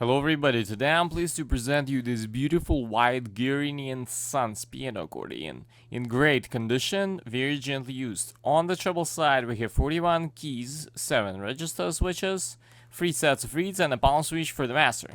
Hello everybody, today I'm pleased to present you this beautiful white Guerrini and Sons piano accordion. In great condition, very gently used. On the treble side we have 41 keys, 7 register switches, 3 sets of reeds and a palm switch for the master.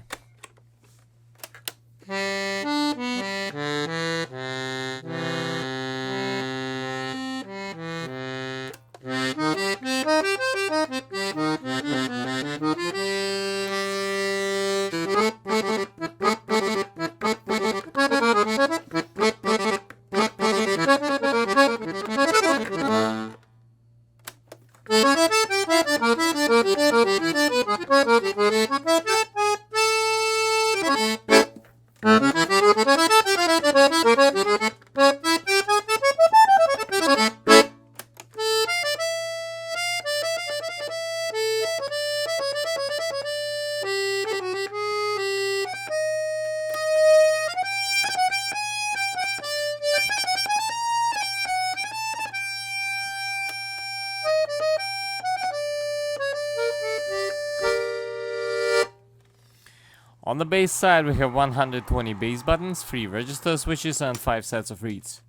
On the bass side we have 120 bass buttons, 3 register switches and 5 sets of reeds.